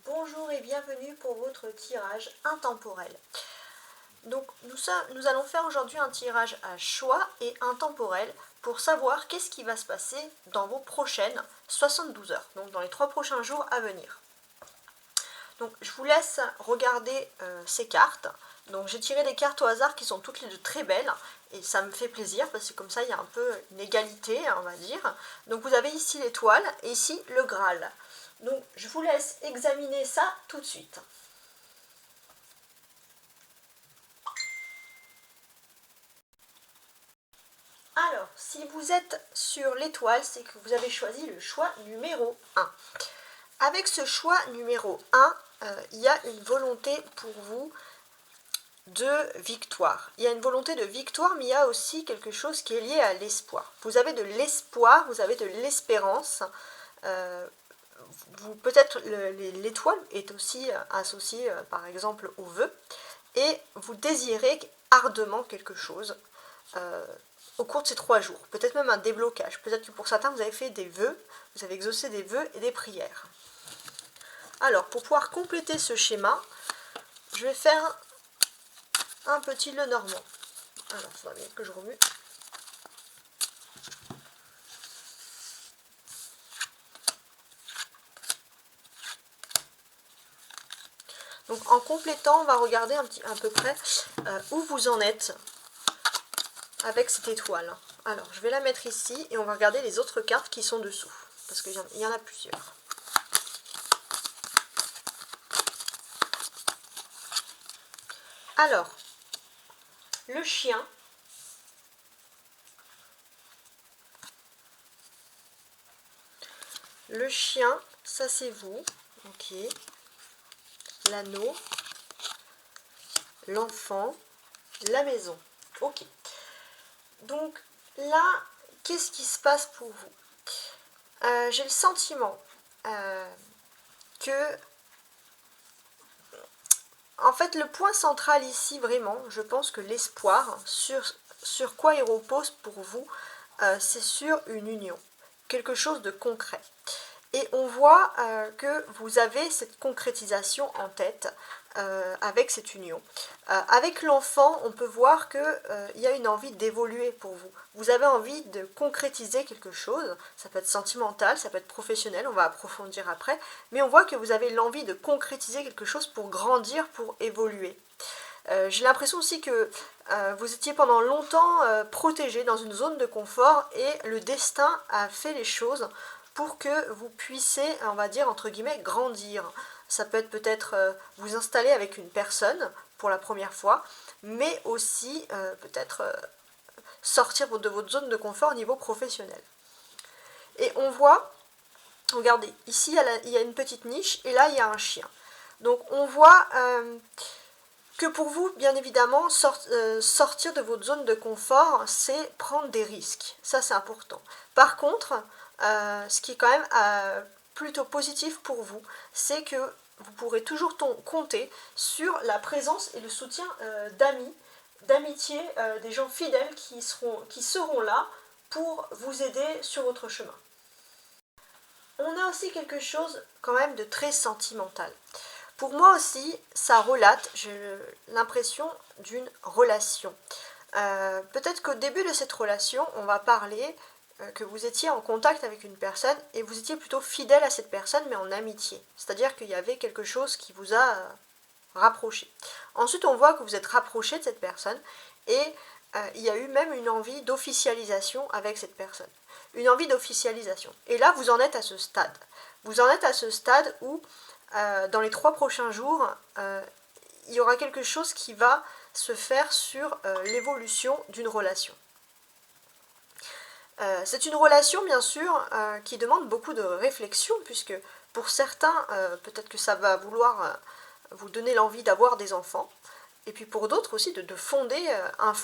Bonjour et bienvenue pour votre tirage intemporel. Donc nous allons faire aujourd'hui un tirage à choix et intemporel pour savoir qu'est-ce qui va se passer dans vos prochaines 72 heures, donc dans les 3 prochains jours à venir. Donc je vous laisse regarder ces cartes. Donc j'ai tiré des cartes au hasard qui sont toutes les deux très belles et ça me fait plaisir parce que comme ça il y a un peu une égalité, on va dire. Donc vous avez ici l'étoile et ici le Graal. Donc je vous laisse examiner ça tout de suite. Alors, si vous êtes sur l'étoile, c'est que vous avez choisi le choix numéro 1. Avec ce choix numéro 1, il y a une volonté pour vous de victoire. Il y a une volonté de victoire, mais il y a aussi quelque chose qui est lié à l'espoir. Vous avez de l'espoir, vous avez de l'espérance. Peut-être l'étoile est aussi associée par exemple au vœu, et vous désirez ardemment quelque chose au cours de ces 3 jours, peut-être même un déblocage, peut-être que pour certains vous avez fait des vœux, vous avez exaucé des vœux et des prières. Alors pour pouvoir compléter ce schéma, je vais faire un petit Lenormand. Alors ça va bien que je remue. Donc en complétant, on va regarder à peu près où vous en êtes avec cette étoile. Alors je vais la mettre ici et on va regarder les autres cartes qui sont dessous, parce qu'il y en a plusieurs. Alors, le chien, ça c'est vous, ok. L'anneau, l'enfant, la maison, ok. Donc là, qu'est-ce qui se passe pour vous? J'ai le sentiment que, en fait, le point central ici, vraiment, je pense que l'espoir, sur quoi il repose pour vous, c'est sur une union, quelque chose de concret. Et on voit que vous avez cette concrétisation en tête avec cette union. Avec l'enfant, on peut voir qu'il y a une envie d'évoluer pour vous. Vous avez envie de concrétiser quelque chose, ça peut être sentimental, ça peut être professionnel, on va approfondir après, mais on voit que vous avez l'envie de concrétiser quelque chose pour grandir, pour évoluer. J'ai l'impression aussi que vous étiez pendant longtemps protégé dans une zone de confort et le destin a fait les choses pour que vous puissiez, on va dire, entre guillemets, grandir. Ça peut être peut-être vous installer avec une personne pour la première fois, mais aussi peut-être sortir de votre zone de confort au niveau professionnel. Et on voit, regardez, ici il y a une petite niche et là il y a un chien. Donc on voit que pour vous, bien évidemment, sortir de votre zone de confort, c'est prendre des risques. Ça, c'est important. Par contre, ce qui est quand même plutôt positif pour vous, c'est que vous pourrez toujours compter sur la présence et le soutien d'amis, d'amitié, des gens fidèles qui seront là pour vous aider sur votre chemin. On a aussi quelque chose quand même de très sentimental. Pour moi aussi, ça relate, j'ai l'impression d'une relation. Peut-être qu'au début de cette relation, on va parler que vous étiez en contact avec une personne et vous étiez plutôt fidèle à cette personne, mais en amitié. C'est-à-dire qu'il y avait quelque chose qui vous a rapproché. Ensuite, on voit que vous êtes rapproché de cette personne et il y a eu même une envie d'officialisation avec cette personne. Une envie d'officialisation. Et là, vous en êtes à ce stade. Vous en êtes à ce stade où dans les 3 prochains jours, il y aura quelque chose qui va se faire sur l'évolution d'une relation. C'est une relation, bien sûr, qui demande beaucoup de réflexion, puisque pour certains, peut-être que ça va vouloir vous donner l'envie d'avoir des enfants, et puis pour d'autres aussi de fonder un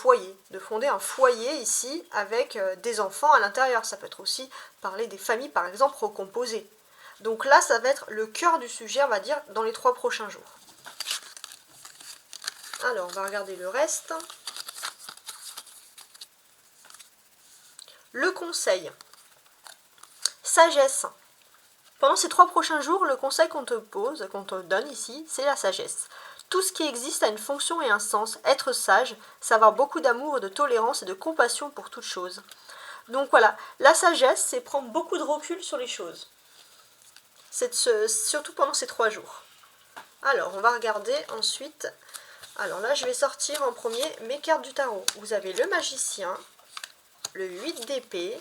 foyer ici avec des enfants à l'intérieur. Ça peut être aussi parler des familles, par exemple, recomposées. Donc là, ça va être le cœur du sujet, on va dire, dans les 3 prochains jours. Alors, on va regarder le reste. Le conseil. Sagesse. Pendant ces 3 prochains jours, le conseil qu'on te pose, qu'on te donne ici, c'est la sagesse. Tout ce qui existe a une fonction et un sens. Être sage, c'est avoir beaucoup d'amour, de tolérance et de compassion pour toute chose. Donc voilà, la sagesse, c'est prendre beaucoup de recul sur les choses. Surtout pendant ces 3 jours. Alors, on va regarder ensuite. Alors là, je vais sortir en premier mes cartes du tarot. Vous avez le magicien, le 8 d'épée,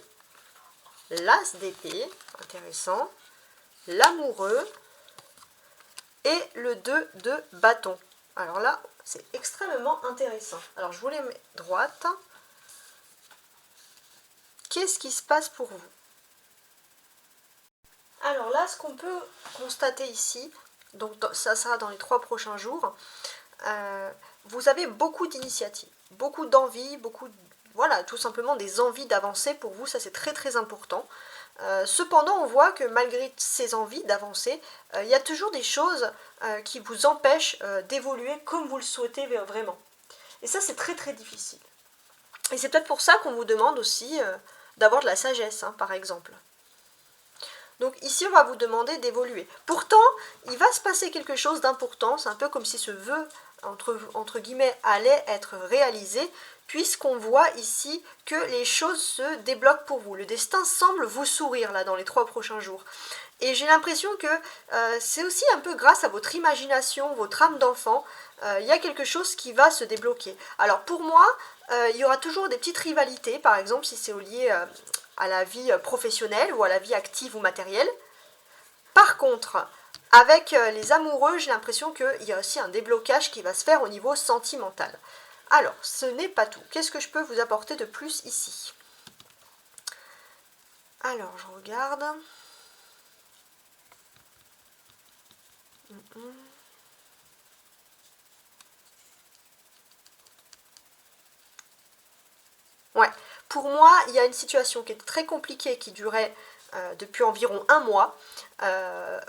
l'as d'épée, intéressant, l'amoureux et le 2 de bâton. Alors là, c'est extrêmement intéressant. Alors, je vous les mets droites. Qu'est-ce qui se passe pour vous? Alors là, ce qu'on peut constater ici, donc ça sera dans les 3 prochains jours, vous avez beaucoup d'initiatives, beaucoup d'envie, voilà, tout simplement des envies d'avancer pour vous, ça c'est très très important. Cependant, on voit que malgré ces envies d'avancer, il y a toujours des choses qui vous empêchent d'évoluer comme vous le souhaitez vraiment. Et ça, c'est très très difficile. Et c'est peut-être pour ça qu'on vous demande aussi d'avoir de la sagesse, hein, par exemple. Donc ici, on va vous demander d'évoluer. Pourtant, il va se passer quelque chose d'important. C'est un peu comme si ce vœu, entre guillemets, allait être réalisé, puisqu'on voit ici que les choses se débloquent pour vous. Le destin semble vous sourire, là, dans les 3 prochains jours. Et j'ai l'impression que c'est aussi un peu grâce à votre imagination, votre âme d'enfant, il y a quelque chose qui va se débloquer. Alors pour moi, il y aura toujours des petites rivalités, par exemple si c'est lié à la vie professionnelle ou à la vie active ou matérielle. Par contre, avec les amoureux, j'ai l'impression qu'il y a aussi un déblocage qui va se faire au niveau sentimental. Alors, ce n'est pas tout. Qu'est-ce que je peux vous apporter de plus ici? Alors, je regarde. Ouais, pour moi, il y a une situation qui est très compliquée, qui durait depuis environ 1 mois,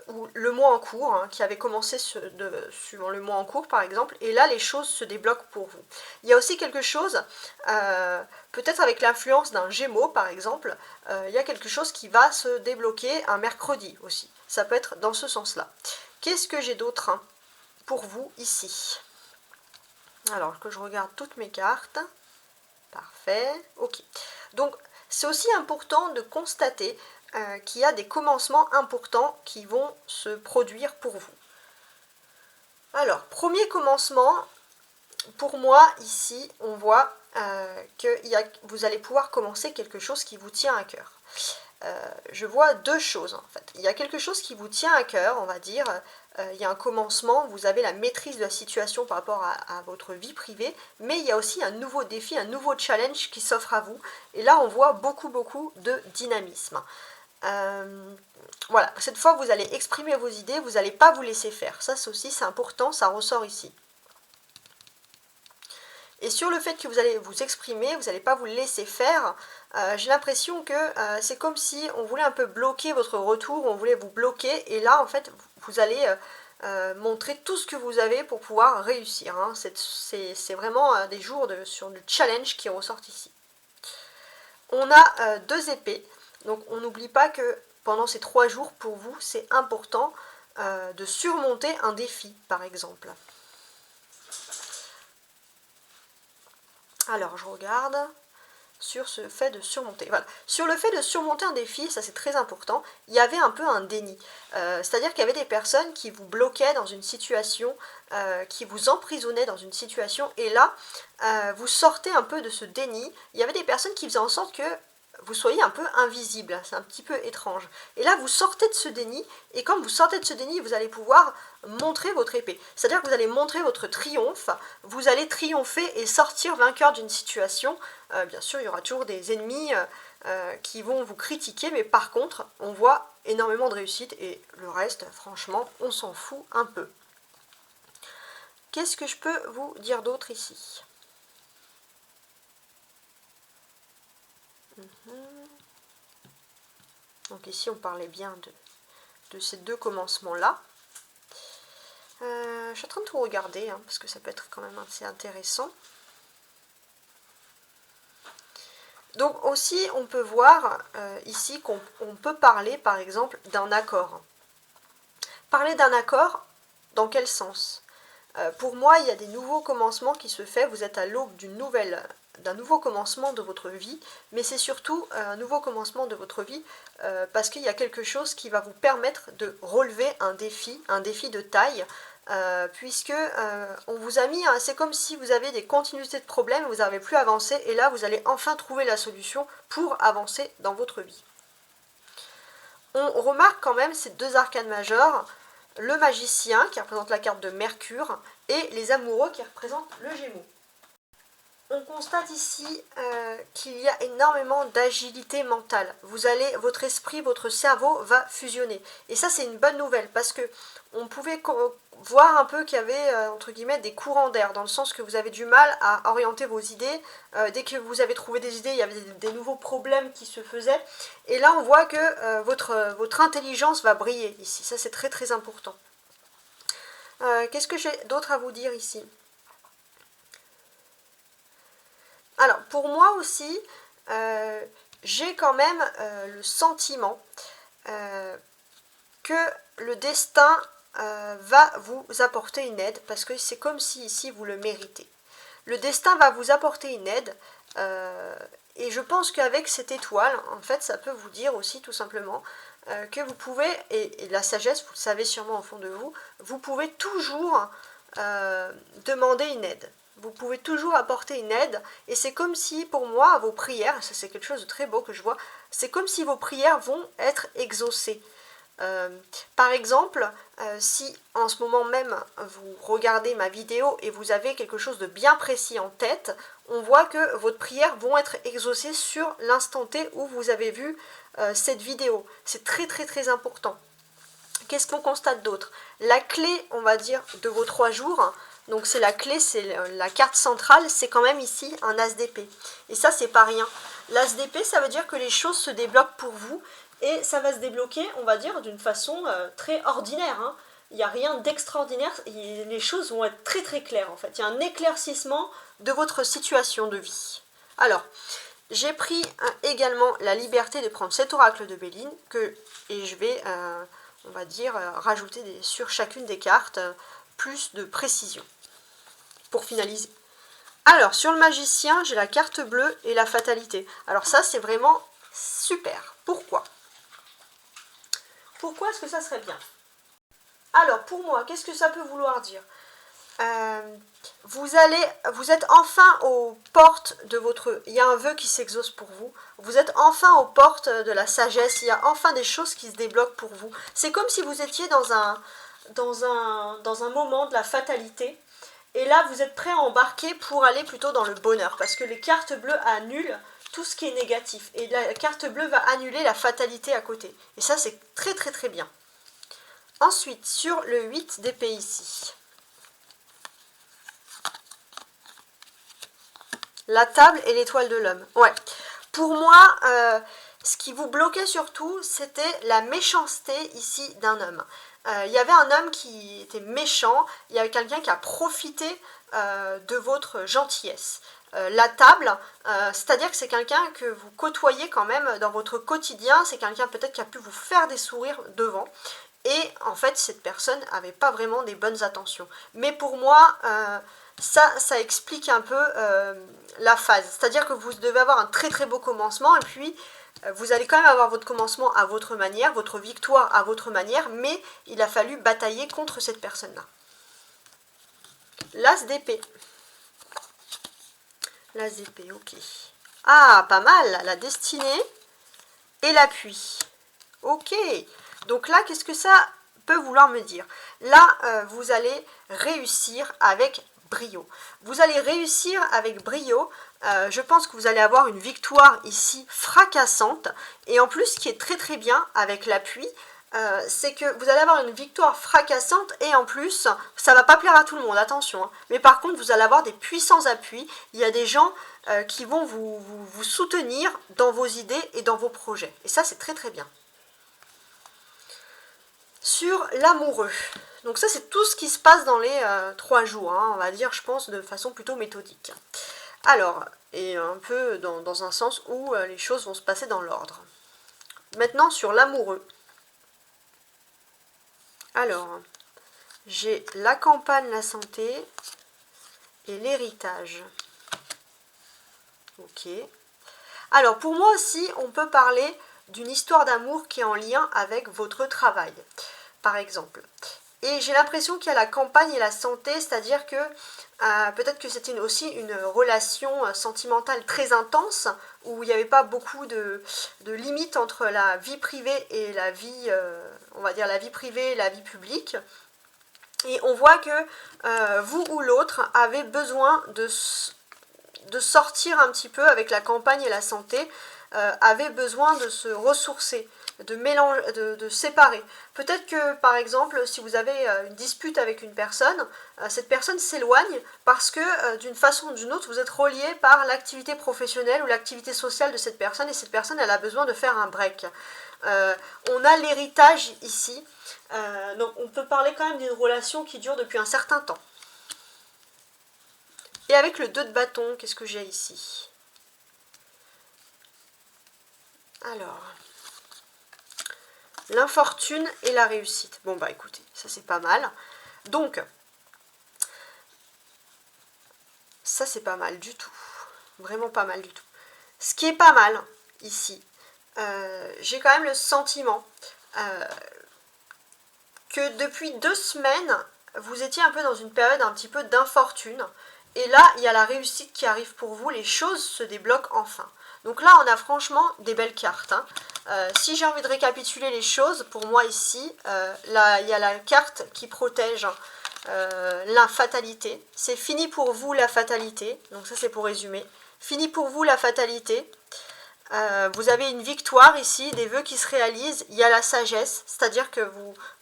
ou le mois en cours, hein, qui avait commencé suivant le mois en cours par exemple, et là les choses se débloquent pour vous. Il y a aussi quelque chose, peut-être avec l'influence d'un Gémeaux par exemple, il y a quelque chose qui va se débloquer un mercredi aussi. Ça peut être dans ce sens-là. Qu'est-ce que j'ai d'autre pour vous ici? Alors que je regarde toutes mes cartes. Parfait, ok. Donc, c'est aussi important de constater qu'il y a des commencements importants qui vont se produire pour vous. Alors, premier commencement, pour moi, ici, on voit que vous allez pouvoir commencer quelque chose qui vous tient à cœur. Je vois 2 choses en fait. Il y a quelque chose qui vous tient à cœur, on va dire. Il y a un commencement, vous avez la maîtrise de la situation par rapport à votre vie privée, mais il y a aussi un nouveau défi, un nouveau challenge qui s'offre à vous. Et là, on voit beaucoup de dynamisme. Voilà, cette fois, vous allez exprimer vos idées, vous n'allez pas vous laisser faire. Ça aussi, c'est important, ça ressort ici. Et sur le fait que vous allez vous exprimer, vous n'allez pas vous laisser faire, j'ai l'impression que c'est comme si on voulait un peu bloquer votre retour, on voulait vous bloquer, et là en fait vous allez montrer tout ce que vous avez pour pouvoir réussir. Hein. C'est vraiment des jours sur du challenge qui ressortent ici. On a 2 épées, donc on n'oublie pas que pendant ces 3 jours pour vous c'est important de surmonter un défi par exemple. Alors, je regarde sur ce fait de surmonter. Voilà. Sur le fait de surmonter un défi, ça c'est très important, il y avait un peu un déni. C'est-à-dire qu'il y avait des personnes qui vous bloquaient dans une situation, qui vous emprisonnaient dans une situation, et là, vous sortez un peu de ce déni. Il y avait des personnes qui faisaient en sorte que vous soyez un peu invisible, c'est un petit peu étrange. Et là, vous sortez de ce déni, et comme vous sortez de ce déni, vous allez pouvoir montrer votre épée. C'est-à-dire que vous allez montrer votre triomphe, vous allez triompher et sortir vainqueur d'une situation. Bien sûr, il y aura toujours des ennemis qui vont vous critiquer, mais par contre, on voit énormément de réussite, et le reste, franchement, on s'en fout un peu. Qu'est-ce que je peux vous dire d'autre ici ? Donc ici on parlait bien de ces 2 commencements-là. Je suis en train de tout regarder, hein, parce que ça peut être quand même assez intéressant. Donc aussi on peut voir ici qu'on peut parler par exemple d'un accord. parler d'un accord, dans quel sens? Pour moi, il y a des nouveaux commencements qui se font, vous êtes à l'aube d'un nouveau commencement de votre vie, mais c'est surtout un nouveau commencement de votre vie parce qu'il y a quelque chose qui va vous permettre de relever un défi de taille, puisque on vous a mis, c'est comme si vous avez des continuités de problèmes, vous n'arrivez plus à avancer, et là vous allez enfin trouver la solution pour avancer dans votre vie. On remarque quand même ces deux arcanes majeures, le magicien qui représente la carte de Mercure et les amoureux qui représentent le Gémeaux. On constate ici qu'il y a énormément d'agilité mentale. Votre esprit, votre cerveau va fusionner. Et ça, c'est une bonne nouvelle parce que on pouvait voir un peu qu'il y avait, entre guillemets, des courants d'air, dans le sens que vous avez du mal à orienter vos idées. Dès que vous avez trouvé des idées, il y avait des nouveaux problèmes qui se faisaient. Et là, on voit que votre intelligence va briller ici. Ça, c'est très très important. Qu'est-ce que j'ai d'autre à vous dire ici ? Alors, pour moi aussi, j'ai quand même le sentiment que le destin va vous apporter une aide, parce que c'est comme si ici vous le méritez. Le destin va vous apporter une aide, et je pense qu'avec cette étoile, en fait, ça peut vous dire aussi tout simplement que vous pouvez, et la sagesse, vous le savez sûrement au fond de vous, vous pouvez toujours demander une aide. Vous pouvez toujours apporter une aide, et c'est comme si, pour moi, vos prières, ça c'est quelque chose de très beau que je vois, c'est comme si vos prières vont être exaucées. Par exemple, si en ce moment même vous regardez ma vidéo et vous avez quelque chose de bien précis en tête, on voit que vos prières vont être exaucées sur l'instant T où vous avez vu cette vidéo. C'est très très très important. Qu'est-ce qu'on constate d'autre? La clé, on va dire, de vos 3 jours, donc c'est la clé, c'est la carte centrale, c'est quand même ici un as d'épée. Et ça, c'est pas rien. L'as d'épée, ça veut dire que les choses se débloquent pour vous, et ça va se débloquer, on va dire, d'une façon très ordinaire. Hein. Il n'y a rien d'extraordinaire, les choses vont être très très claires en fait. Il y a un éclaircissement de votre situation de vie. Alors, j'ai pris également la liberté de prendre cet oracle de Béline, et je vais... on va dire, rajouter sur chacune des cartes plus de précision pour finaliser. Alors, sur le magicien, j'ai la carte bleue et la fatalité. Alors ça, c'est vraiment super. Pourquoi? Pourquoi est-ce que ça serait bien? Alors, pour moi, qu'est-ce que ça peut vouloir dire? Vous êtes enfin aux portes de votre... Il y a un vœu qui s'exauce pour vous. Vous êtes enfin aux portes de la sagesse. Il y a enfin des choses qui se débloquent pour vous. C'est comme si vous étiez dans un moment de la fatalité. Et là, vous êtes prêt à embarquer pour aller plutôt dans le bonheur. Parce que les cartes bleues annulent tout ce qui est négatif. Et la carte bleue va annuler la fatalité à côté. Et ça, c'est très très très bien. Ensuite, sur le 8 d'épée ici. La table et l'étoile de l'homme. Ouais. Pour moi, ce qui vous bloquait surtout, c'était la méchanceté ici d'un homme. Il y avait un homme qui était méchant, il y avait quelqu'un qui a profité de votre gentillesse. La table, c'est-à-dire que c'est quelqu'un que vous côtoyez quand même dans votre quotidien, c'est quelqu'un peut-être qui a pu vous faire des sourires devant. Et en fait, cette personne n'avait pas vraiment des bonnes intentions. Mais pour moi... ça explique un peu la phase. C'est-à-dire que vous devez avoir un très très beau commencement et puis vous allez quand même avoir votre commencement à votre manière, votre victoire à votre manière, mais il a fallu batailler contre cette personne-là. L'as d'épée. L'as d'épée, ok. Ah, pas mal, la destinée et l'appui. Ok, donc là, qu'est-ce que ça peut vouloir me dire? Là, vous allez réussir avec brio. Vous allez réussir avec brio. Je pense que vous allez avoir une victoire ici fracassante. Et en plus, ce qui est très très bien avec l'appui, c'est que vous allez avoir une victoire fracassante et en plus, ça ne va pas plaire à tout le monde, attention. Hein. Mais par contre, vous allez avoir des puissants appuis. Il y a des gens qui vont vous soutenir dans vos idées et dans vos projets. Et ça, c'est très très bien. Sur l'amoureux. Donc ça, c'est tout ce qui se passe dans les 3 jours, hein, on va dire, je pense, de façon plutôt méthodique. Alors, et un peu dans un sens où les choses vont se passer dans l'ordre. Maintenant, sur l'amoureux. Alors, j'ai la campagne, la santé et l'héritage. Ok. Alors, pour moi aussi, on peut parler d'une histoire d'amour qui est en lien avec votre travail, par exemple. Et j'ai l'impression qu'il y a la campagne et la santé, c'est-à-dire que peut-être que c'était aussi une relation sentimentale très intense, où il n'y avait pas beaucoup de limites entre la vie privée et la vie, on va dire la vie privée et la vie publique. Et on voit que vous ou l'autre avez besoin de sortir un petit peu avec la campagne et la santé, avait besoin de se ressourcer, de mélanger, de séparer. Peut-être que par exemple, si vous avez une dispute avec une personne, cette personne s'éloigne parce que d'une façon ou d'une autre, vous êtes relié par l'activité professionnelle ou l'activité sociale de cette personne, et cette personne, elle a besoin de faire un break. On a l'héritage ici, donc on peut parler quand même d'une relation qui dure depuis un certain temps. Et avec le 2 de bâton, qu'est-ce que j'ai ici? Alors, l'infortune et la réussite. Bon bah écoutez, ça c'est pas mal. Donc, ça c'est pas mal du tout. Vraiment pas mal du tout. Ce qui est pas mal ici, j'ai quand même le sentiment que depuis 2 semaines, vous étiez un peu dans une période un petit peu d'infortune. Et là, il y a la réussite qui arrive pour vous, les choses se débloquent enfin. Donc là, on a franchement des belles cartes. Hein. Si j'ai envie de récapituler les choses, pour moi ici, là, il y a la carte qui protège la fatalité. C'est fini pour vous la fatalité. Donc ça, c'est pour résumer. Fini pour vous la fatalité. Vous avez une victoire ici, des vœux qui se réalisent, il y a la sagesse, c'est-à-dire que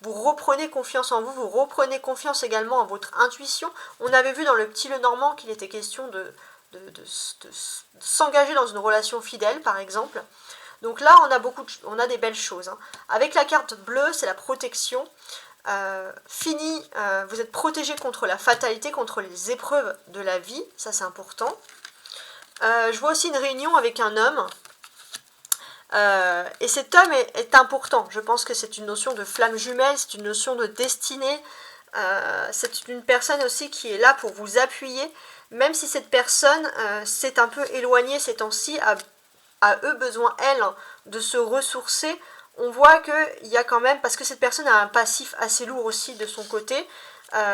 vous reprenez confiance en vous, vous reprenez confiance également en votre intuition. On avait vu dans le petit Lenormand qu'il était question de s'engager dans une relation fidèle, par exemple. Donc là, on a des belles choses. Hein. Avec la carte bleue, c'est la protection. Fini, vous êtes protégé contre la fatalité, contre les épreuves de la vie, ça c'est important. Je vois aussi une réunion avec un homme. Et cet homme est important. Je pense que c'est une notion de flamme jumelle, c'est une notion de destinée. C'est une personne aussi qui est là pour vous appuyer, même si cette personne s'est un peu éloignée ces temps-ci, a eux besoin, elle, de se ressourcer. On voit qu'il y a quand même, parce que cette personne a un passif assez lourd aussi de son côté,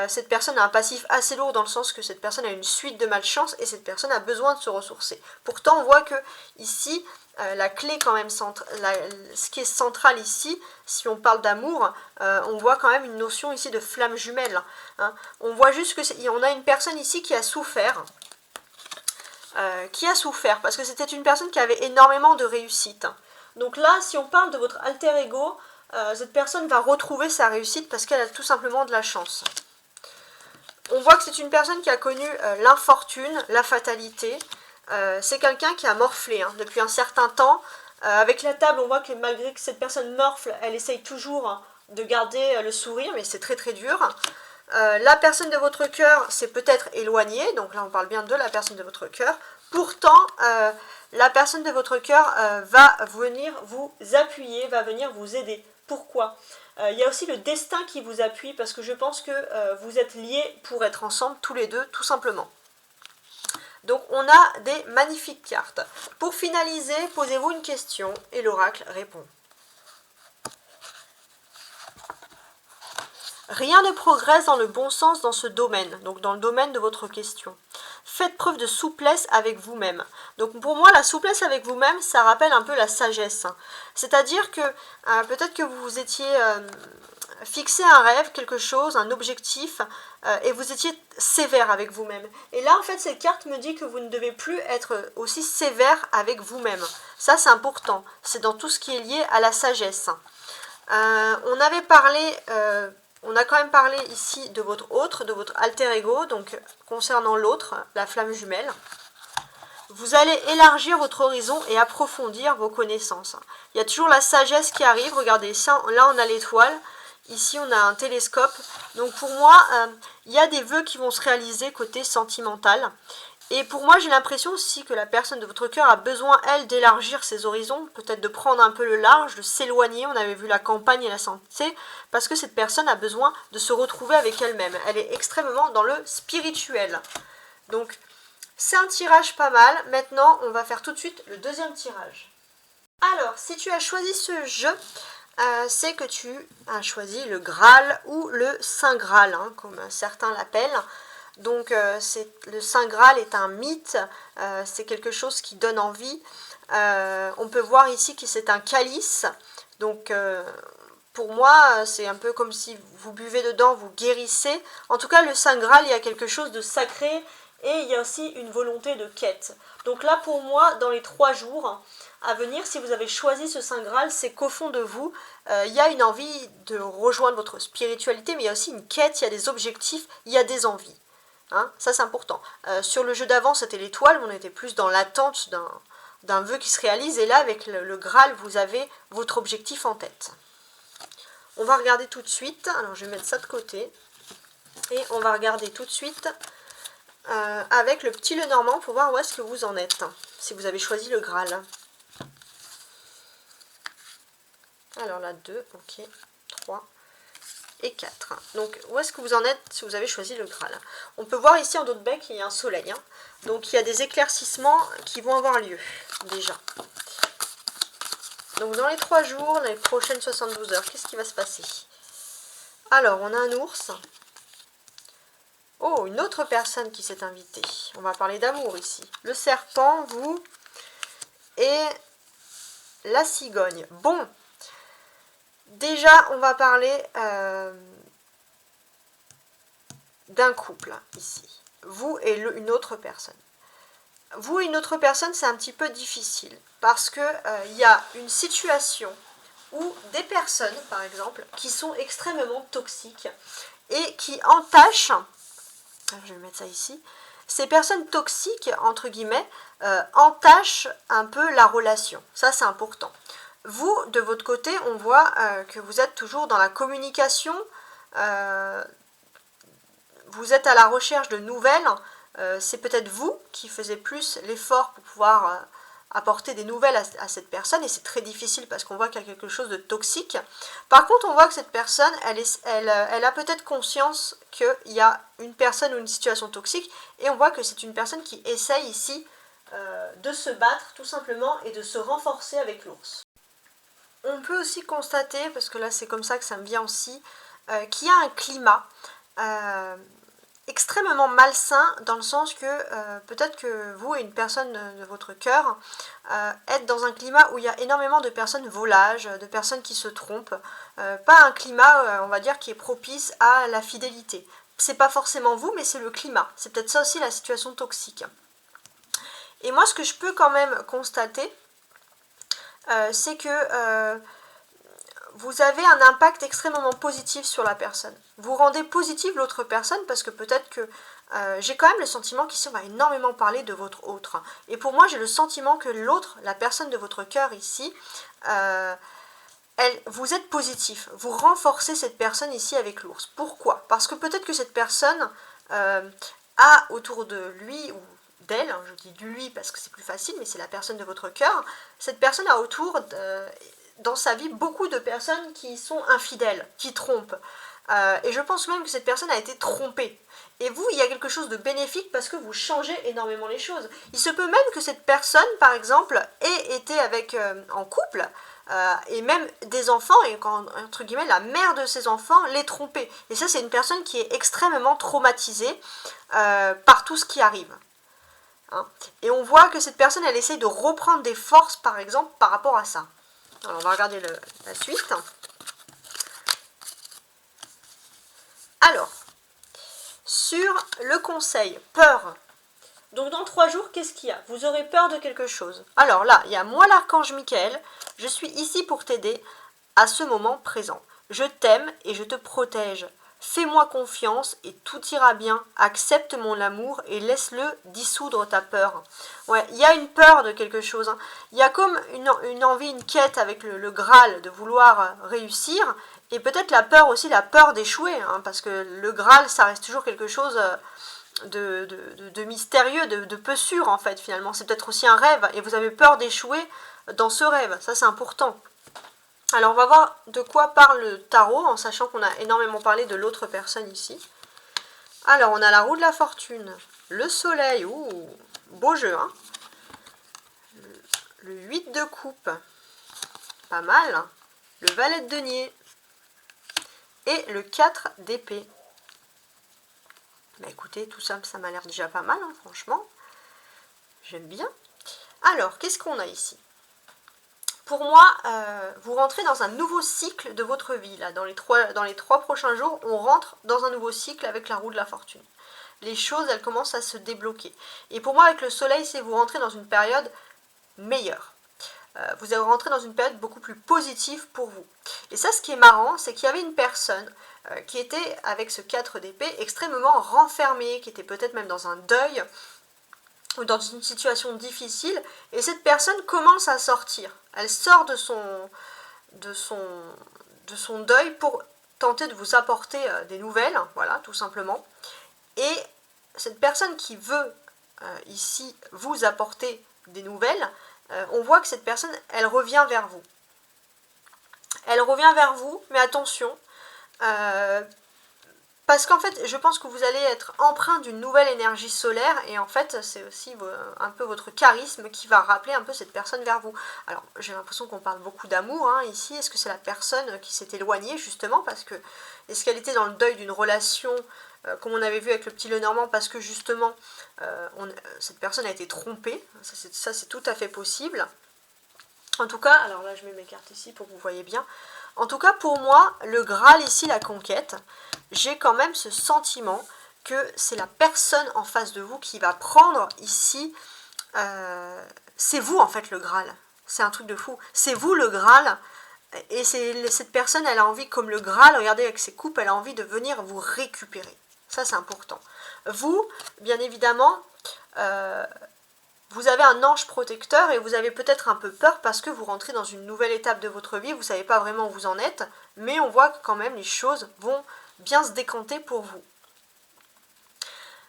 cette personne a un passif assez lourd dans le sens que cette personne a une suite de malchance et cette personne a besoin de se ressourcer. Pourtant, on voit que ici, la clé quand même, ce qui est central ici, si on parle d'amour, on voit quand même une notion ici de flamme jumelle. Hein. On voit juste qu'on a une personne ici qui a souffert, parce que c'était une personne qui avait énormément de réussite. Donc là, si on parle de votre alter ego, cette personne va retrouver sa réussite parce qu'elle a tout simplement de la chance. On voit que c'est une personne qui a connu l'infortune, la fatalité. C'est quelqu'un qui a morflé hein, depuis un certain temps. Avec la table, on voit que malgré que cette personne morfle, elle essaye toujours de garder le sourire, mais c'est très très dur. La personne de votre cœur s'est peut-être éloignée, donc là on parle bien de la personne de votre cœur. Pourtant, la personne de votre cœur va venir vous appuyer, va venir vous aider. Pourquoi ? Il y a aussi le destin qui vous appuie parce que je pense que vous êtes liés pour être ensemble tous les deux, tout simplement. Donc on a des magnifiques cartes. Pour finaliser, posez-vous une question et l'oracle répond. Rien ne progresse dans le bon sens dans ce domaine, donc dans le domaine de votre question. Faites preuve de souplesse avec vous-même. Donc pour moi, la souplesse avec vous-même, ça rappelle un peu la sagesse. C'est-à-dire que peut-être que vous vous étiez fixé un rêve, quelque chose, un objectif, et vous étiez sévère avec vous-même. Et là, en fait, cette carte me dit que vous ne devez plus être aussi sévère avec vous-même. Ça, c'est important. C'est dans tout ce qui est lié à la sagesse. On avait parlé... on a quand même parlé ici de votre autre, de votre alter ego, donc concernant l'autre, la flamme jumelle. Vous allez élargir votre horizon et approfondir vos connaissances. Il y a toujours la sagesse qui arrive, regardez, ça, là on a l'étoile, ici on a un télescope. Donc pour moi, il y a des vœux qui vont se réaliser côté sentimental. Et pour moi, j'ai l'impression aussi que la personne de votre cœur a besoin, elle, d'élargir ses horizons, peut-être de prendre un peu le large, de s'éloigner. On avait vu la campagne et la santé, parce que cette personne a besoin de se retrouver avec elle-même. Elle est extrêmement dans le spirituel. Donc, c'est un tirage pas mal. Maintenant, on va faire tout de suite le deuxième tirage. Alors, si tu as choisi ce jeu, c'est que tu as choisi le Graal ou le Saint Graal, hein, comme certains l'appellent. Donc le Saint Graal est un mythe, c'est quelque chose qui donne envie. On peut voir ici que c'est un calice, donc pour moi c'est un peu comme si vous buvez dedans, vous guérissez. En tout cas le Saint Graal, il y a quelque chose de sacré et il y a aussi une volonté de quête. Donc là pour moi, dans les 3 jours à venir, si vous avez choisi ce Saint Graal, c'est qu'au fond de vous, il y a une envie de rejoindre votre spiritualité, mais il y a aussi une quête, il y a des objectifs, il y a des envies. Hein, ça c'est important. Sur le jeu d'avant c'était l'étoile, on était plus dans l'attente d'un vœu qui se réalise, et là avec le Graal vous avez votre objectif en tête. On va regarder tout de suite, alors je vais mettre ça de côté, et on va regarder tout de suite avec le petit Lenormand pour voir où est-ce que vous en êtes, si vous avez choisi le Graal. Alors là 2, ok, 3 et 4. Donc où est-ce que vous en êtes si vous avez choisi le Graal? On peut voir ici en dos de bec il y a un soleil, hein. Donc il y a des éclaircissements qui vont avoir lieu déjà. Donc dans les 3 jours, les prochaines 72 heures, qu'est-ce qui va se passer? Alors on a un ours. Oh, une autre personne qui s'est invitée. On va parler d'amour ici. Le serpent, vous, et la cigogne. Bon, déjà on va parler d'un couple ici. Vous et une autre personne. Vous et une autre personne, c'est un petit peu difficile parce que y a une situation où des personnes, par exemple, qui sont extrêmement toxiques et qui entachent, je vais mettre ça ici, ces personnes toxiques, entre guillemets, entachent un peu la relation. Ça, c'est important. Vous, de votre côté, on voit que vous êtes toujours dans la communication, vous êtes à la recherche de nouvelles, c'est peut-être vous qui faisiez plus l'effort pour pouvoir apporter des nouvelles à cette personne, et c'est très difficile parce qu'on voit qu'il y a quelque chose de toxique. Par contre, on voit que cette personne, elle a peut-être conscience qu'il y a une personne ou une situation toxique, et on voit que c'est une personne qui essaye ici de se battre tout simplement et de se renforcer avec l'ours. On peut aussi constater, parce que là c'est comme ça que ça me vient aussi, qu'il y a un climat extrêmement malsain, dans le sens que peut-être que vous et une personne de votre cœur êtes dans un climat où il y a énormément de personnes volages, de personnes qui se trompent, pas un climat, on va dire, qui est propice à la fidélité. C'est pas forcément vous, mais c'est le climat. C'est peut-être ça aussi la situation toxique. Et moi, ce que je peux quand même constater, c'est que vous avez un impact extrêmement positif sur la personne. Vous rendez positive l'autre personne parce que peut-être que j'ai quand même le sentiment qu'ici on va énormément parler de votre autre. Et pour moi, j'ai le sentiment que l'autre, la personne de votre cœur ici, vous êtes positif. Vous renforcez cette personne ici avec l'ours. Pourquoi? Parce que peut-être que cette personne a autour de lui ou d'elle, je dis lui parce que c'est plus facile, mais c'est la personne de votre cœur, cette personne a autour dans sa vie beaucoup de personnes qui sont infidèles, qui trompent. Et je pense même que cette personne a été trompée. Et vous, il y a quelque chose de bénéfique parce que vous changez énormément les choses. Il se peut même que cette personne, par exemple, ait été en couple, et même des enfants, et quand, entre guillemets, la mère de ses enfants l'ait trompée. Et ça, c'est une personne qui est extrêmement traumatisée par tout ce qui arrive. Hein. Et on voit que cette personne, elle essaye de reprendre des forces, par exemple, par rapport à ça. Alors, on va regarder la suite. Alors, sur le conseil, peur. Donc, dans 3 jours, qu'est-ce qu'il y a? Vous aurez peur de quelque chose. Alors là, il y a moi, l'archange Michael. Je suis ici pour t'aider à ce moment présent. Je t'aime et je te protège. Fais-moi confiance et tout ira bien. Accepte mon amour et laisse-le dissoudre ta peur. Ouais, il y a une peur de quelque chose. Hein. Il y a comme une envie, une quête avec le Graal de vouloir réussir. Et peut-être la peur aussi, la peur d'échouer. Hein, parce que le Graal, ça reste toujours quelque chose de mystérieux, de peu sûr en fait finalement. C'est peut-être aussi un rêve et vous avez peur d'échouer dans ce rêve, ça c'est important. Alors on va voir de quoi parle le tarot en sachant qu'on a énormément parlé de l'autre personne ici. Alors on a la roue de la fortune, le soleil, ouh, beau jeu hein. Le 8 de coupe, pas mal, hein. Le valet de denier et le 4 d'épée. Bah écoutez, tout ça, ça m'a l'air déjà pas mal, hein, franchement. J'aime bien. Alors, qu'est-ce qu'on a ici? Pour moi, vous rentrez dans un nouveau cycle de votre vie. Là, dans les trois prochains jours, on rentre dans un nouveau cycle avec la roue de la fortune. Les choses, elles commencent à se débloquer. Et pour moi, avec le soleil, c'est vous rentrez dans une période meilleure. Vous allez rentrer dans une période beaucoup plus positive pour vous. Et ça, ce qui est marrant, c'est qu'il y avait une personne qui était, avec ce 4 d'épée, extrêmement renfermée, qui était peut-être même dans un deuil, ou dans une situation difficile, et cette personne commence à sortir. Elle sort de son deuil pour tenter de vous apporter des nouvelles, voilà, tout simplement. Et cette personne qui veut ici vous apporter des nouvelles, on voit que cette personne, elle revient vers vous. Elle revient vers vous, mais attention, parce qu'en fait, je pense que vous allez être empreint d'une nouvelle énergie solaire, et en fait, c'est aussi un peu votre charisme qui va rappeler un peu cette personne vers vous. Alors, j'ai l'impression qu'on parle beaucoup d'amour hein, ici. Est-ce que c'est la personne qui s'est éloignée, justement, parce que, est-ce qu'elle était dans le deuil d'une relation, comme on avait vu avec le petit Lenormand, parce que, justement, cette personne a été trompée. Ça, c'est tout à fait possible. En tout cas, alors là, je mets mes cartes ici pour que vous voyez bien. En tout cas, pour moi, le Graal ici, la conquête, j'ai quand même ce sentiment que c'est la personne en face de vous qui va prendre ici, c'est vous en fait le Graal, c'est un truc de fou, c'est vous le Graal, et cette personne, elle a envie, comme le Graal, regardez avec ses coupes, elle a envie de venir vous récupérer, ça c'est important. Vous, bien évidemment, vous avez un ange protecteur et vous avez peut-être un peu peur parce que vous rentrez dans une nouvelle étape de votre vie, vous ne savez pas vraiment où vous en êtes, mais on voit que quand même les choses vont bien se décanter pour vous.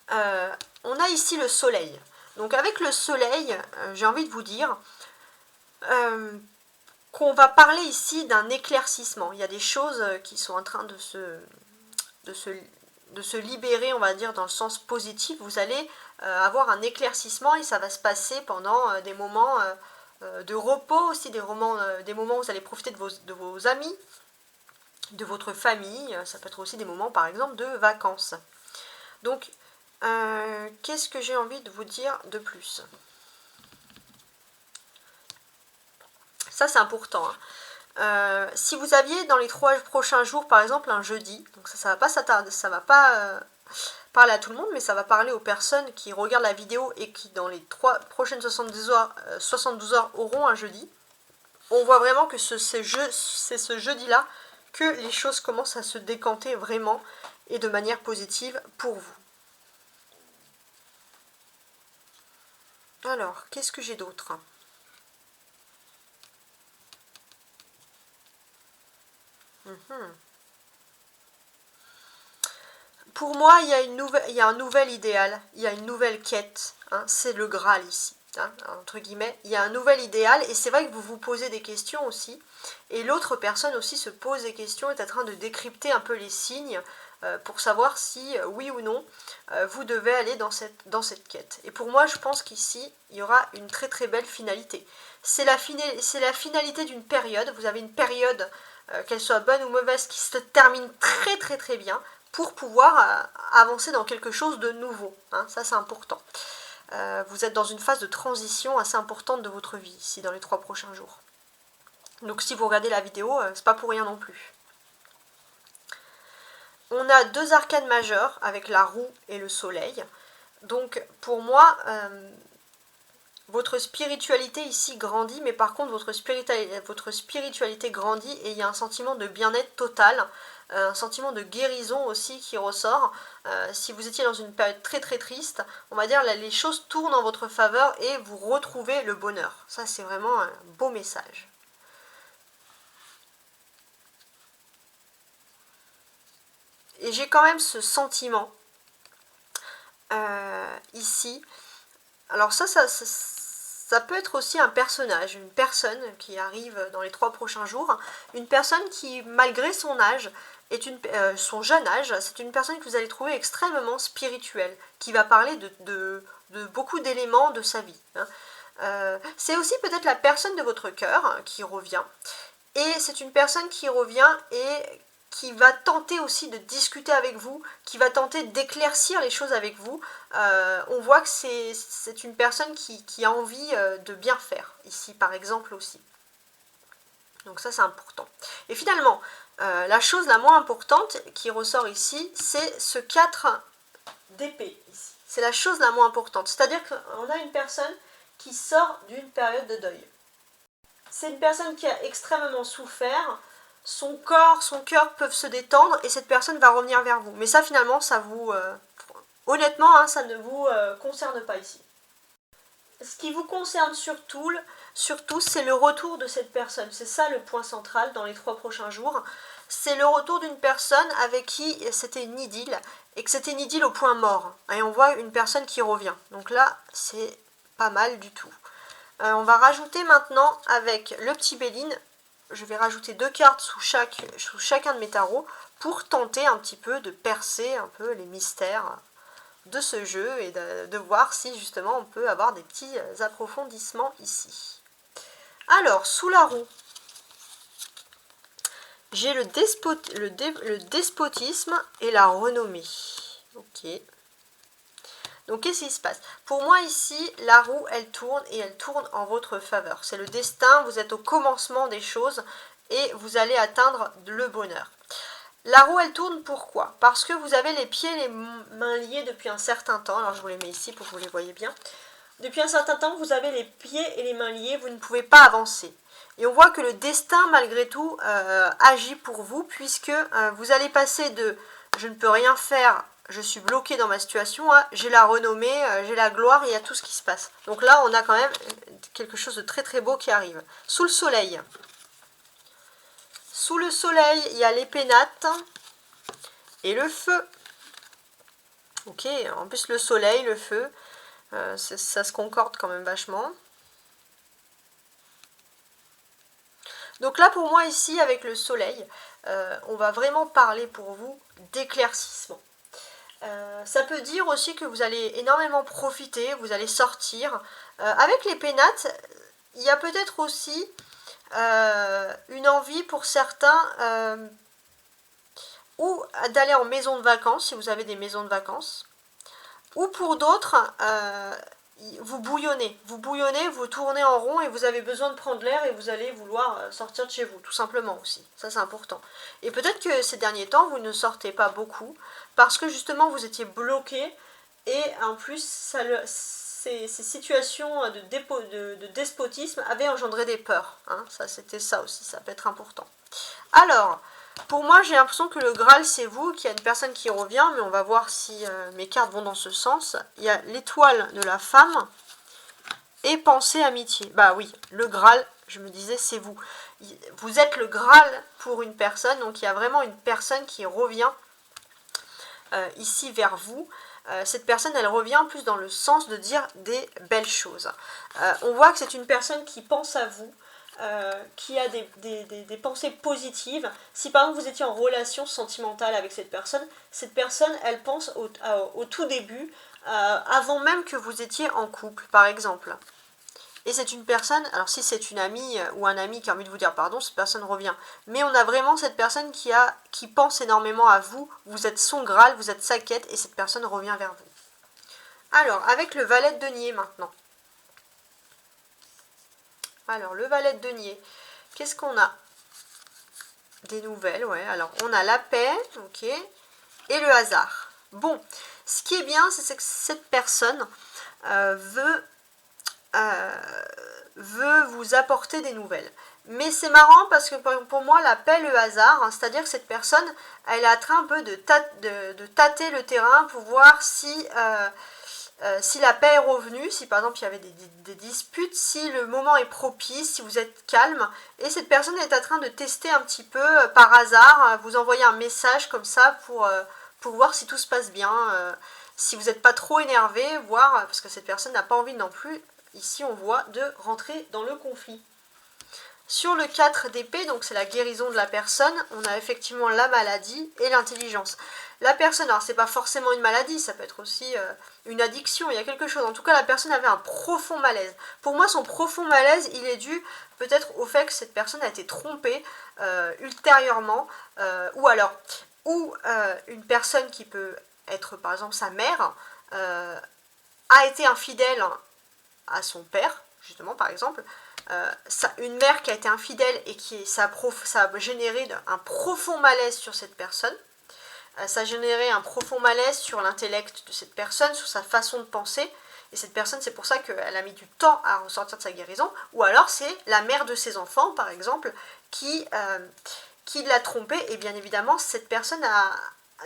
On a ici le soleil. Donc avec le soleil, j'ai envie de vous dire qu'on va parler ici d'un éclaircissement. Il y a des choses qui sont en train de se libérer, on va dire, dans le sens positif. Vous allez avoir un éclaircissement et ça va se passer pendant des moments de repos aussi, des moments où vous allez profiter de vos amis, de votre famille. Ça peut être aussi des moments, par exemple, de vacances. Donc, qu'est-ce que j'ai envie de vous dire de plus? Ça, c'est important. Hein. Si vous aviez dans les 3 prochains jours, par exemple, un jeudi, donc ça va pas s'attarder, ça va pas parler à tout le monde, mais ça va parler aux personnes qui regardent la vidéo et qui, dans les 3 prochaines 72 heures auront un jeudi. On voit vraiment que c'est ce jeudi-là que les choses commencent à se décanter vraiment et de manière positive pour vous. Alors, qu'est-ce que j'ai d'autre? Pour moi, il y a un nouvel idéal, il y a une nouvelle quête, hein, c'est le Graal ici, hein, entre guillemets. Il y a un nouvel idéal et c'est vrai que vous vous posez des questions aussi. Et l'autre personne aussi se pose des questions, est en train de décrypter un peu les signes pour savoir si, oui ou non, vous devez aller dans cette quête. Et pour moi, je pense qu'ici, il y aura une très très belle finalité. C'est la finalité d'une période, vous avez une période, qu'elle soit bonne ou mauvaise, qui se termine très très très bien, pour pouvoir avancer dans quelque chose de nouveau. Hein, ça, c'est important. Vous êtes dans une phase de transition assez importante de votre vie, ici, dans les 3 prochains jours. Donc, si vous regardez la vidéo, c'est pas pour rien non plus. On a 2 arcanes majeures, avec la roue et le soleil. Donc, pour moi, votre spiritualité ici grandit, mais par contre, votre spiritualité grandit et il y a un sentiment de bien-être total, un sentiment de guérison aussi qui ressort. Si vous étiez dans une période très très triste, on va dire les choses tournent en votre faveur et vous retrouvez le bonheur. Ça, c'est vraiment un beau message. Et j'ai quand même ce sentiment ici. Alors ça peut être aussi un personnage, une personne qui arrive dans les 3 prochains jours, une personne qui, malgré son âge, son jeune âge, c'est une personne que vous allez trouver extrêmement spirituelle, qui va parler de beaucoup d'éléments de sa vie. C'est aussi peut-être la personne de votre cœur qui revient, et c'est une personne qui revient et qui va tenter aussi de discuter avec vous, qui va tenter d'éclaircir les choses avec vous. On voit que c'est une personne qui a envie de bien faire, ici par exemple aussi. Donc ça c'est important. Et finalement, la chose la moins importante qui ressort ici, c'est ce 4 d'épée ici. C'est la chose la moins importante. C'est-à-dire qu'on a une personne qui sort d'une période de deuil. C'est une personne qui a extrêmement souffert. Son corps, son cœur peuvent se détendre et cette personne va revenir vers vous. Mais ça finalement, ça vous... honnêtement, hein, ça ne vous concerne pas ici. Ce qui vous concerne surtout c'est le retour de cette personne. C'est ça le point central dans les 3 prochains jours. C'est le retour d'une personne avec qui c'était une idylle et que c'était une idylle au point mort. Et on voit une personne qui revient. Donc là, c'est pas mal du tout. On va rajouter maintenant avec le petit Béline. Je vais rajouter 2 cartes sous chacun de mes tarots pour tenter un petit peu de percer un peu les mystères de ce jeu et de voir si justement on peut avoir des petits approfondissements ici. Alors, sous la roue, j'ai le despotisme et la renommée. Ok. Donc, qu'est-ce qui se passe? Pour moi, ici, la roue, elle tourne et elle tourne en votre faveur. C'est le destin, vous êtes au commencement des choses et vous allez atteindre le bonheur. La roue, elle tourne pourquoi? Parce que vous avez les pieds et les mains liés depuis un certain temps. Alors, je vous les mets ici pour que vous les voyez bien. Depuis un certain temps, vous avez les pieds et les mains liés, vous ne pouvez pas avancer. Et on voit que le destin, malgré tout, agit pour vous, puisque vous allez passer de « je ne peux rien faire », je suis bloqué dans ma situation, j'ai la renommée, j'ai la gloire, il y a tout ce qui se passe. Donc là, on a quand même quelque chose de très très beau qui arrive. Sous le soleil. Sous le soleil, il y a les pénates et le feu. Ok, en plus le soleil, le feu, ça se concorde quand même vachement. Donc là, pour moi, ici, avec le soleil, on va vraiment parler pour vous d'éclaircissement. Ça peut dire aussi que vous allez énormément profiter, vous allez sortir. Avec les pénates, il y a peut-être aussi une envie pour certains ou d'aller en maison de vacances, si vous avez des maisons de vacances. Ou pour d'autres, vous bouillonnez, vous tournez en rond et vous avez besoin de prendre l'air et vous allez vouloir sortir de chez vous, tout simplement aussi. Ça, c'est important. Et peut-être que ces derniers temps, vous ne sortez pas beaucoup parce que justement, vous étiez bloqué et en plus, ces situations de despotisme avaient engendré des peurs. Hein. Ça, c'était ça aussi, ça peut être important. Alors, pour moi, j'ai l'impression que le Graal, c'est vous, qu'il y a une personne qui revient, mais on va voir si mes cartes vont dans ce sens. Il y a l'étoile de la femme et pensée amitié. Bah oui, le Graal, je me disais, c'est vous. Vous êtes le Graal pour une personne, donc il y a vraiment une personne qui revient ici vers vous. Cette personne, elle revient plus dans le sens de dire des belles choses. On voit que c'est une personne qui pense à vous, qui a des pensées positives. Si par exemple vous étiez en relation sentimentale avec cette personne, elle pense au tout début, avant même que vous étiez en couple, par exemple. Et c'est une personne, alors si c'est une amie ou un ami qui a envie de vous dire pardon, cette personne revient. Mais on a vraiment cette personne qui pense énormément à vous, vous êtes son Graal, vous êtes sa quête, et cette personne revient vers vous. Alors, avec le valet de denier maintenant. Alors, le valet de denier, qu'est-ce qu'on a? Des nouvelles, ouais. Alors, on a la paix, ok, et le hasard. Bon, ce qui est bien, c'est que cette personne veut vous apporter des nouvelles. Mais c'est marrant parce que pour moi, la paix, le hasard, hein, c'est-à-dire que cette personne, elle est en train un peu de tâter le terrain pour voir si la paix est revenue, si par exemple il y avait des disputes, si le moment est propice, si vous êtes calme. Et cette personne est en train de tester un petit peu par hasard, vous envoyer un message comme ça pour voir si tout se passe bien. si vous n'êtes pas trop énervé, voire, parce que cette personne n'a pas envie non plus, ici on voit, de rentrer dans le conflit. Sur le 4 d'épée, donc c'est la guérison de la personne, on a effectivement la maladie et l'intelligence. La personne, alors c'est pas forcément une maladie, ça peut être aussi une addiction, il y a quelque chose. En tout cas, la personne avait un profond malaise. Pour moi, son profond malaise, il est dû peut-être au fait que cette personne a été trompée ultérieurement, ou une personne qui peut être par exemple sa mère, a été infidèle à son père, justement par exemple, une mère qui a été infidèle et ça a généré un profond malaise sur cette personne, ça a généré un profond malaise sur l'intellect de cette personne, sur sa façon de penser, et cette personne, c'est pour ça qu'elle a mis du temps à ressortir de sa guérison, ou alors c'est la mère de ses enfants, par exemple, qui l'a trompée, et bien évidemment, cette personne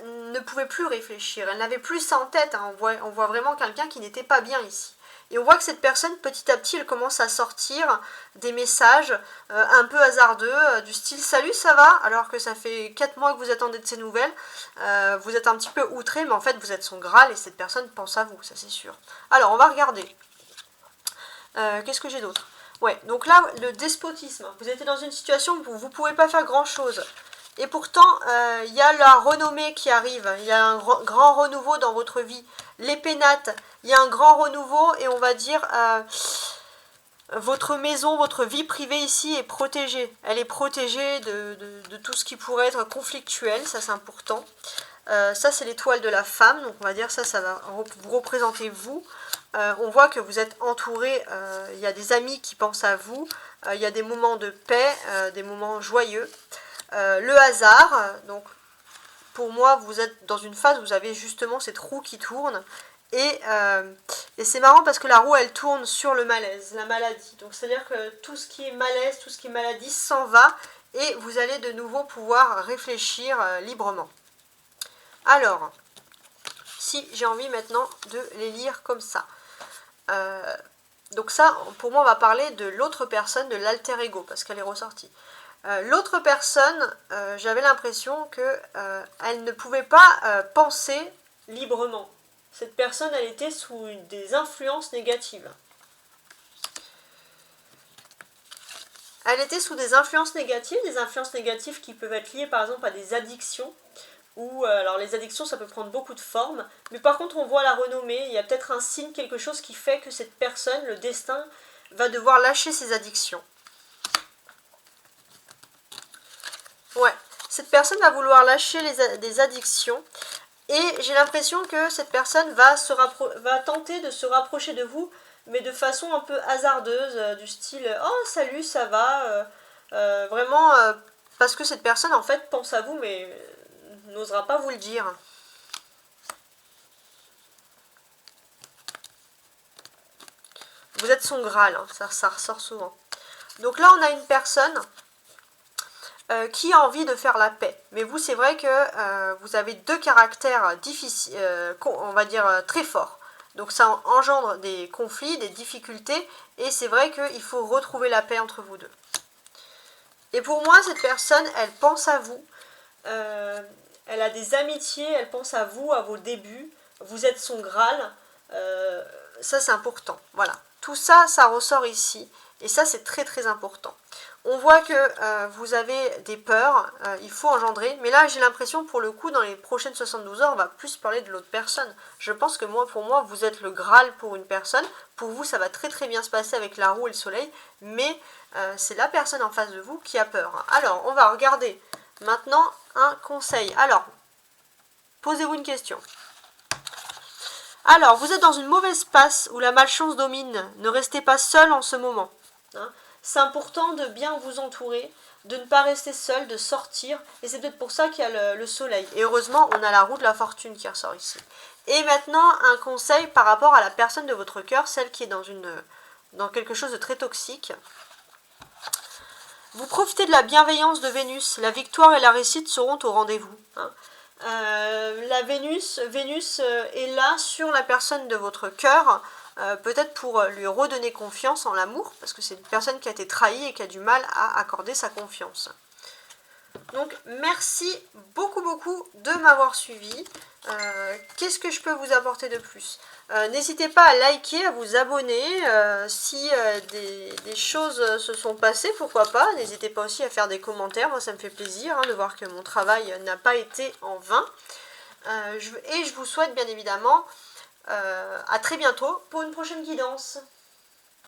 ne pouvait plus réfléchir, elle n'avait plus ça en tête, hein. On voit vraiment quelqu'un qui n'était pas bien ici. Et on voit que cette personne, petit à petit, elle commence à sortir des messages un peu hasardeux, du style « Salut, ça va ?» alors que ça fait 4 mois que vous attendez de ses nouvelles. Vous êtes un petit peu outré, mais en fait, vous êtes son Graal et cette personne pense à vous, ça c'est sûr. Alors, on va regarder. Qu'est-ce que j'ai d'autre? Ouais, donc là, le despotisme. Vous êtes dans une situation où vous ne pouvez pas faire grand-chose. Et pourtant, il y a la renommée qui arrive, il y a un grand renouveau dans votre vie. Les pénates, il y a un grand renouveau et on va dire votre maison, votre vie privée ici est protégée. Elle est protégée de tout ce qui pourrait être conflictuel, ça c'est important. Ça c'est l'étoile de la femme, donc on va dire ça va vous représenter vous. On voit que vous êtes entouré, il y a des amis qui pensent à vous, il y a des moments de paix, des moments joyeux. Le hasard, donc pour moi vous êtes dans une phase où vous avez justement cette roue qui tourne et c'est marrant parce que la roue elle tourne sur le malaise, la maladie, donc c'est à dire que tout ce qui est malaise, tout ce qui est maladie s'en va et vous allez de nouveau pouvoir réfléchir librement. Alors, si j'ai envie maintenant de les lire comme ça, donc ça pour moi on va parler de l'autre personne, de l'alter ego parce qu'elle est ressortie. L'autre personne, j'avais l'impression qu'elle ne pouvait pas penser librement. Cette personne, elle était sous des influences négatives. Elle était sous des influences négatives qui peuvent être liées par exemple à des addictions. Alors les addictions, ça peut prendre beaucoup de formes. Mais par contre, on voit la renommée, il y a peut-être un signe, quelque chose qui fait que cette personne, le destin, va devoir lâcher ses addictions. Ouais, cette personne va vouloir lâcher des addictions et j'ai l'impression que cette personne va tenter de se rapprocher de vous, mais de façon un peu hasardeuse, du style « Oh, salut, ça va ?» Vraiment, parce que cette personne, en fait, pense à vous, mais n'osera pas vous le dire. Vous êtes son Graal, hein, ça ressort souvent. Donc là, on a une personne qui a envie de faire la paix. Mais vous, c'est vrai que vous avez deux caractères difficiles, on va dire très forts. Donc ça engendre des conflits, des difficultés, et c'est vrai qu'il faut retrouver la paix entre vous deux. Et pour moi, cette personne, elle pense à vous, elle a des amitiés, elle pense à vous, à vos débuts, vous êtes son Graal, ça c'est important, voilà. Tout ça, ça ressort ici, et ça c'est très très important. On voit que vous avez des peurs, il faut engendrer, mais là j'ai l'impression pour le coup dans les prochaines 72 heures on va plus parler de l'autre personne. Je pense que pour moi vous êtes le Graal pour une personne, pour vous ça va très très bien se passer avec la roue et le soleil, mais c'est la personne en face de vous qui a peur. Alors on va regarder maintenant un conseil. Alors, posez-vous une question. Alors, vous êtes dans une mauvaise passe où la malchance domine, ne restez pas seul en ce moment. Hein. C'est important de bien vous entourer, de ne pas rester seul, de sortir. Et c'est peut-être pour ça qu'il y a le soleil. Et heureusement, on a la roue de la fortune qui ressort ici. Et maintenant, un conseil par rapport à la personne de votre cœur, celle qui est dans quelque chose de très toxique. Vous profitez de la bienveillance de Vénus. La victoire et la réussite seront au rendez-vous. Hein. La Vénus est là sur la personne de votre cœur. Peut-être pour lui redonner confiance en l'amour, parce que c'est une personne qui a été trahie et qui a du mal à accorder sa confiance. Donc merci beaucoup de m'avoir suivi. Qu'est-ce que je peux vous apporter de plus? N'hésitez pas à liker, à vous abonner. Si des choses se sont passées, pourquoi pas. N'hésitez pas aussi à faire des commentaires. Moi, ça me fait plaisir de voir que mon travail n'a pas été en vain. Et je vous souhaite bien évidemment à très bientôt pour une prochaine guidance.